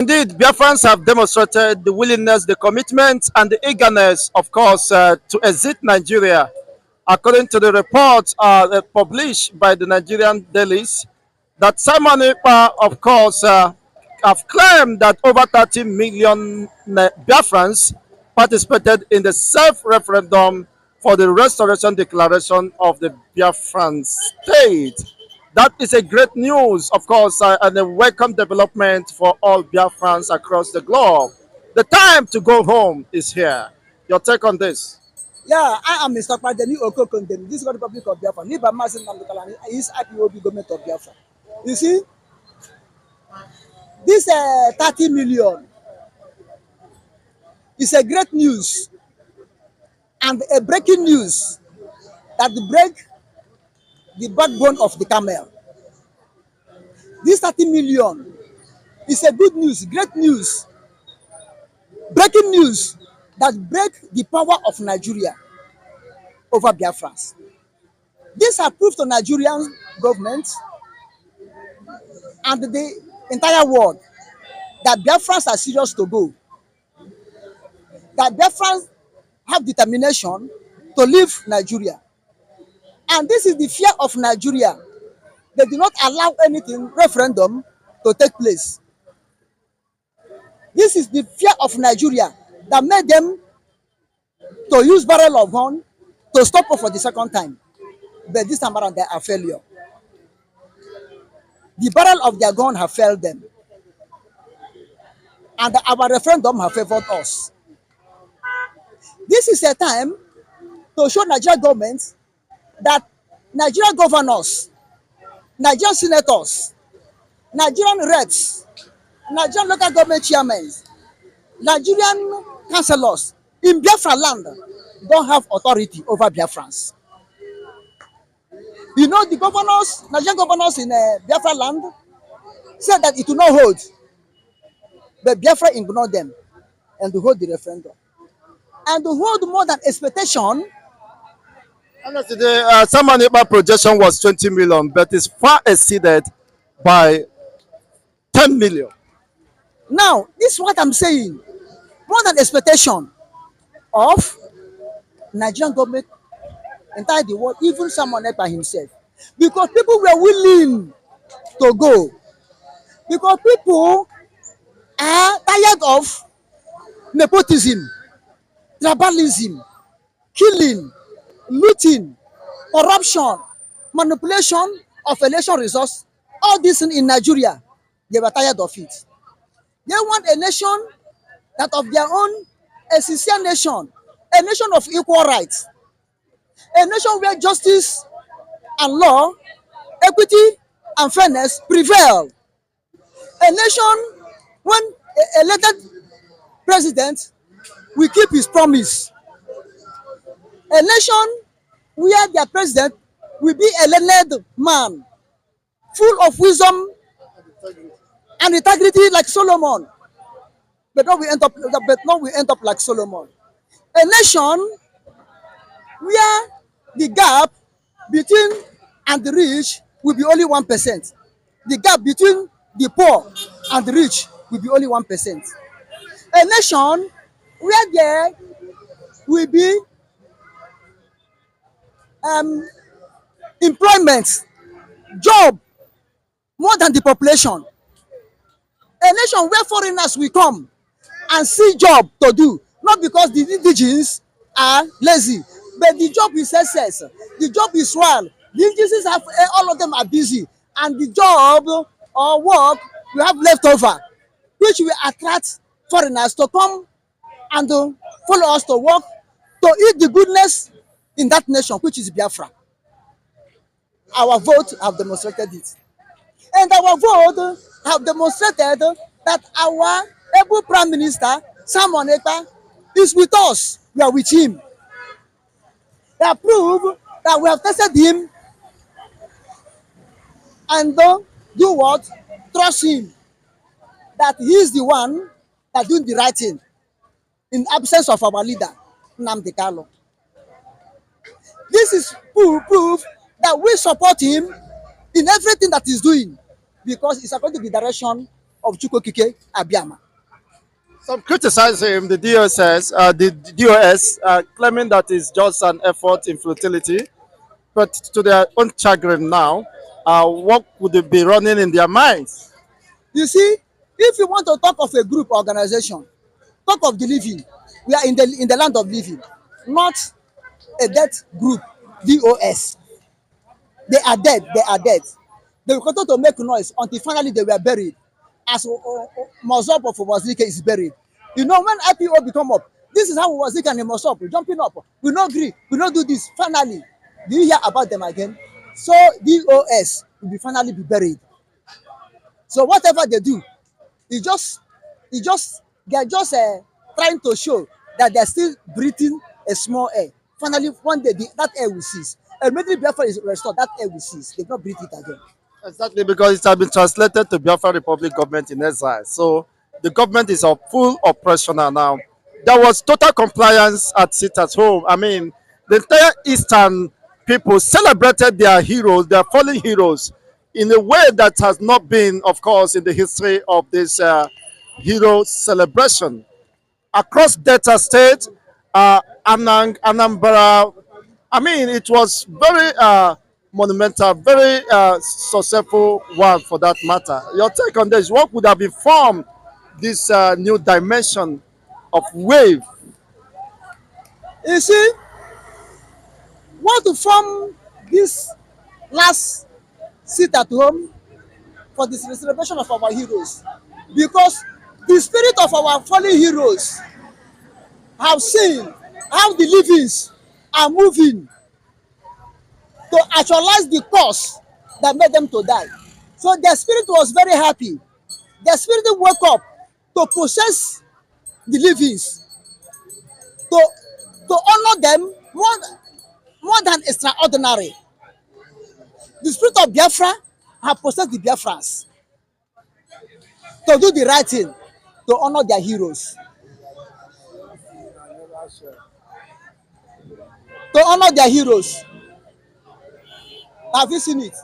Indeed, Biafrans have demonstrated the willingness, the commitment, and the eagerness, of course, to exit Nigeria. According to the reports published by the Nigerian dailies, that Simon Ekpa, of course, have claimed that over 30 million Biafrans participated in the self-referendum for the restoration declaration of the Biafran state. That is a great news, of course, and a welcome development for all Biafrans across the globe. The time to go home is here. Your take on this? Yeah, I am Mr. Padeni Oko Condemn. This is the Republic of Biafra. Liba Masin Namdukalani is IPOB government of Biafra. You see, this 30 million is a great news and a breaking news that break the backbone of the camel. This 30 million is a good news, great news, breaking news that break the power of Nigeria over Biafrans. This has proved to Nigerian government and the entire world that Biafrans are serious to go. That Biafrans have determination to leave Nigeria. And this is the fear of Nigeria. They do not allow anything referendum to take place. This is the fear of Nigeria that made them to use barrel of gun to stop us for the second time. But this time around they are failure. The barrel of their gun have failed them. And our referendum have favored us. This is a time to show Nigerian government that Nigerian governors, Nigerian senators, Nigerian reps, Nigerian local government chairmen, Nigerian councillors in Biafra land don't have authority over Biafrans. You know, the governors, Nigerian governors in Biafra land said that it will not hold. But Biafra ignored them and to hold the referendum. And to hold more than expectation. Honestly, the Simon Ekpa projection was 20 million, but it's far exceeded by 10 million. Now, this is what I'm saying. More than expectation of Nigerian government, entire the world, even Simon Ekpa himself. Because people were willing to go. Because people are tired of nepotism, tribalism, killing, looting, corruption, manipulation of election results. All this in Nigeria, they were tired of it. They want a nation that of their own, a sincere nation, a nation of equal rights, a nation where justice and law, equity and fairness prevail. A nation when a elected president will keep his promise. A nation where their president will be a learned man, full of wisdom and integrity like Solomon. But not we end up like Solomon. A nation where the gap between and the rich will be only 1%. The gap between the poor and the rich will be only 1%. A nation where there will be employment, job more than the population. A nation where foreigners will come and see job to do, not because the indigenes are lazy, but the job is excess, the job is swell, the indigenes have all of them are busy, and the job or work we have left over, which will attract foreigners to come and follow us to work, to eat the goodness in that nation, which is Biafra. Our vote have demonstrated it. And our vote have demonstrated that our able Prime Minister, Simon Ekpa, is with us. We are with him. They have proved that we have tested him and do what? Trust him. That he is the one that doing the right thing in absence of our leader, Nnamdi Kanu. This is proof that we support him in everything that he's doing because it's according to the direction of Chukwokike Abiama. Some criticize him, the DOS, claiming that it's just an effort in futility. But to their own chagrin now, what would it be running in their minds? You see, if you want to talk of a group organization, talk of the living. We are in the land of living, not a dead group, DOS. They are dead. They are dead. They will continue to make noise until finally they were buried. As Mozop of Wazika is buried. You know, when IPO become up, this is how Wazika and Mozop jumping up. We no agree. We no do this. Finally, do you hear about them again? So DOS will be finally be buried. So whatever they do, it just, they are just trying to show that they are still breathing a small air. Finally, one day that air will cease. Immediately Biafra is restored, that air will cease. They will not breathe it again. Exactly, because it has been translated to Biafra Republic government in exile. So the government is of full operational now. There was total compliance at sit at home. I mean, the entire Eastern people celebrated their heroes, their fallen heroes, in a way that has not been, of course, in the history of this hero celebration. Across Delta State, Anambra. I mean, it was very monumental, very successful one for that matter. Your take on this? What would have been formed this new dimension of wave? You see, want to form this last sit at home for the celebration of our heroes, because the spirit of our fallen heroes have seen how the livings are moving to actualize the cause that made them to die. So their spirit was very happy. Their spirit woke up to possess the livings, to honor them more than extraordinary. The spirit of Biafra have possessed the Biafrans to do the right thing, to honor their heroes, to honor their heroes. Have you seen it?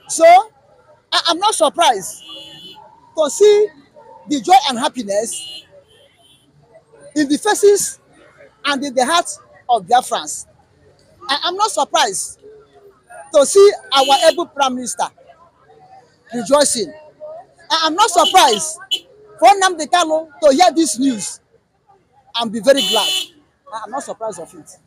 So I'm not surprised to see the joy and happiness in the faces and in the hearts of Biafrans. I'm not surprised to see our able Prime Minister rejoicing. I'm not surprised for Nnamdi Kanu to hear this news and be very glad. I'm not surprised of it.